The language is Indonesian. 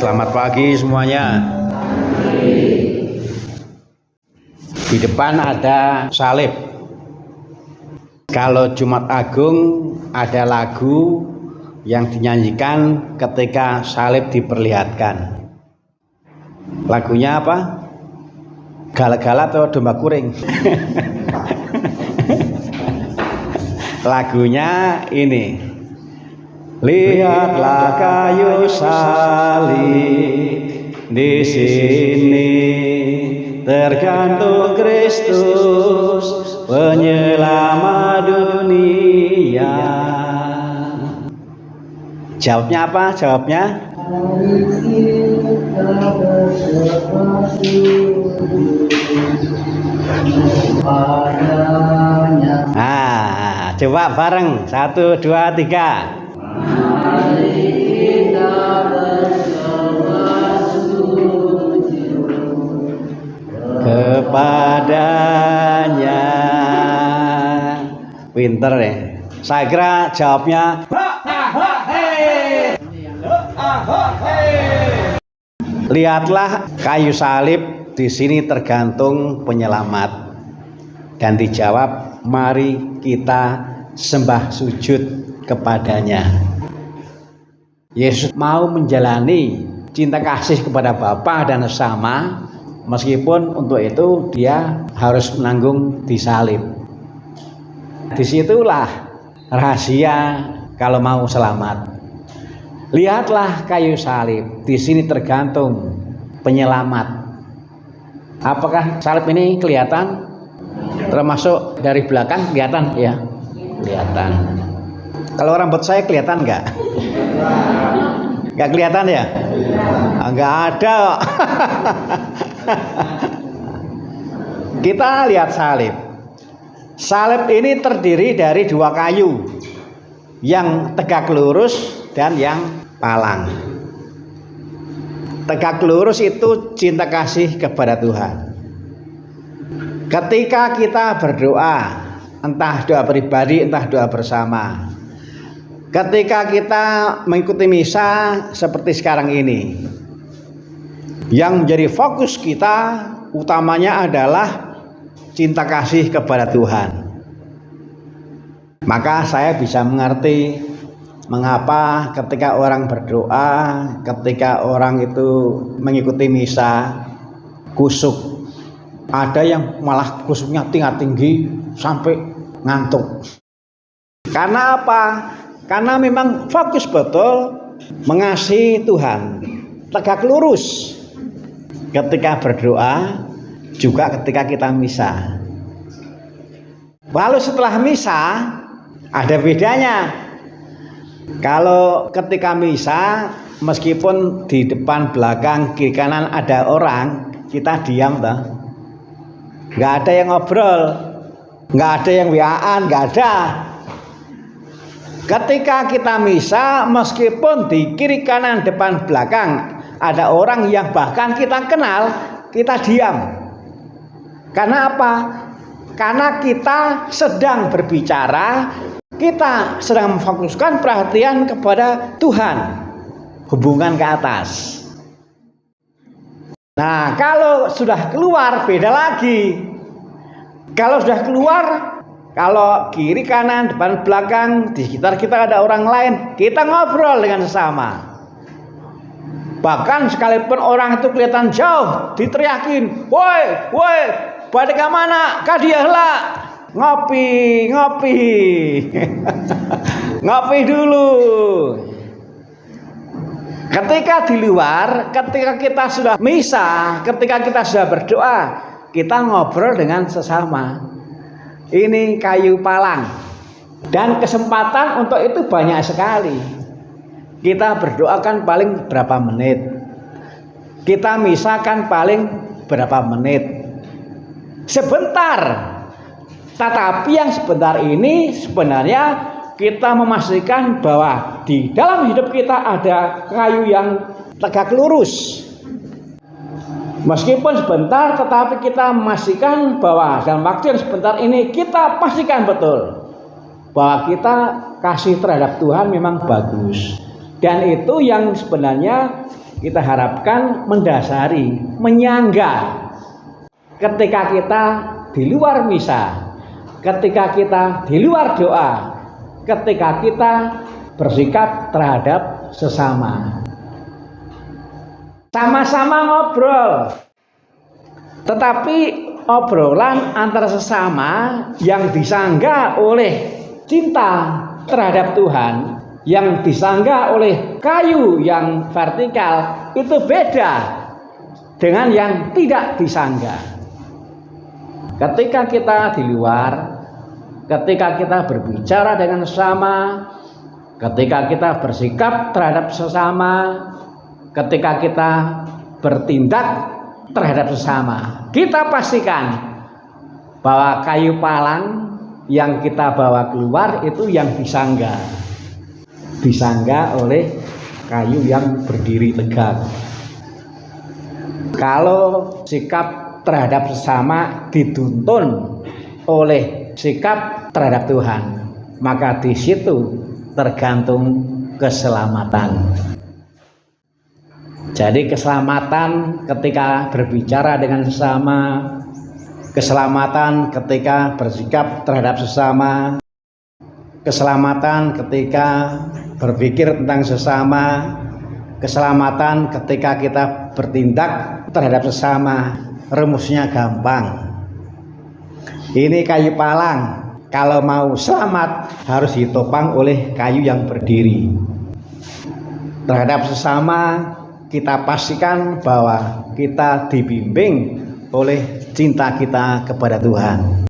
Selamat pagi semuanya. Di depan ada salib. Kalau Jumat Agung ada lagu yang dinyanyikan ketika salib diperlihatkan. Lagunya apa? Gala-gala atau domba kuring? Lagunya ini. Lihatlah kayu salib, di sini tergantung Kristus, penyelamat dunia. Jawabnya apa? Jawabnya? Nah, coba bareng. 1, 2, 3. Mari kita bersama sujud kepadanya. Pinter ya. Saya kira jawabnya lihatlah kayu salib, di sini tergantung penyelamat. Dan dijawab, mari kita sembah sujud kepadanya. Yesus mau menjalani cinta kasih kepada Bapa dan sesama, meskipun untuk itu dia harus menanggung disalib. Disitulah rahasia kalau mau selamat. Lihatlah kayu salib, di sini tergantung penyelamat. Apakah salib ini kelihatan? Termasuk dari belakang kelihatan ya? Kelihatan. Kalau rambut saya kelihatan nggak? Nggak kelihatan ya? Nggak ada. Kita lihat salib. Salib ini terdiri dari 2 kayu, yang tegak lurus dan yang palang. Tegak lurus itu cinta kasih kepada Tuhan. Ketika kita berdoa, entah doa pribadi, entah doa bersama, ketika kita mengikuti misa seperti sekarang ini, yang menjadi fokus kita utamanya adalah cinta kasih kepada Tuhan. Maka saya bisa mengerti mengapa ketika orang berdoa, ketika orang itu mengikuti misa kusuk. Ada yang malah kusuknya tinggi sampai ngantuk. Karena apa? Karena memang fokus betul mengasihi Tuhan, tegak lurus ketika berdoa, juga ketika kita misa. Lalu setelah misa ada bedanya. Kalau ketika misa, meskipun di depan, belakang, kiri kanan ada orang, kita diam toh. Nggak ada yang ngobrol, nggak ada yang WA-an, nggak ada. Ketika kita misa, meskipun di kiri kanan depan belakang ada orang yang bahkan kita kenal, kita diam. Karena apa? Karena kita sedang berbicara, kita sedang memfokuskan perhatian kepada Tuhan, hubungan ke atas. Nah, kalau sudah keluar beda lagi. Kalau sudah keluar, kalau kiri kanan depan belakang di sekitar kita ada orang lain, kita ngobrol dengan sesama. Bahkan sekalipun orang itu kelihatan jauh, diteriakin, "Woi, woi, balik ke mana? Kadiahlah, ngopi." Ngopi dulu. Ketika di luar, ketika kita sudah misa, ketika kita sudah berdoa, kita ngobrol dengan sesama. Ini kayu palang. Dan kesempatan untuk itu banyak sekali. Kita berdoa kan paling berapa menit. Kita misa kan paling berapa menit. Sebentar. Tetapi yang sebentar ini sebenarnya kita memastikan bahwa di dalam hidup kita ada kayu yang tegak lurus. Meskipun sebentar, tetapi kita memastikan bahwa dalam waktu yang sebentar ini kita pastikan betul bahwa kita kasih terhadap Tuhan memang bagus. Dan itu yang sebenarnya kita harapkan mendasari, menyangga ketika kita di luar misa, ketika kita di luar doa, ketika kita bersikap terhadap sesama. Sama-sama ngobrol, tetapi obrolan antar sesama yang disangga oleh cinta terhadap Tuhan, yang disangga oleh kayu yang vertikal, itu beda dengan yang tidak disangga. Ketika kita di luar, ketika kita berbicara dengan sesama, ketika kita bersikap terhadap sesama, ketika kita bertindak terhadap sesama, kita pastikan bahwa kayu palang yang kita bawa keluar itu yang disangga oleh kayu yang berdiri tegak. Kalau sikap terhadap sesama dituntun oleh sikap terhadap Tuhan, maka di situ tergantung keselamatan. Jadi keselamatan ketika berbicara dengan sesama, keselamatan ketika bersikap terhadap sesama, keselamatan ketika berpikir tentang sesama, keselamatan ketika kita bertindak terhadap sesama. Rumusnya gampang. Ini kayu palang, kalau mau selamat harus ditopang oleh kayu yang berdiri. Terhadap sesama kita pastikan bahwa kita dibimbing oleh cinta kita kepada Tuhan.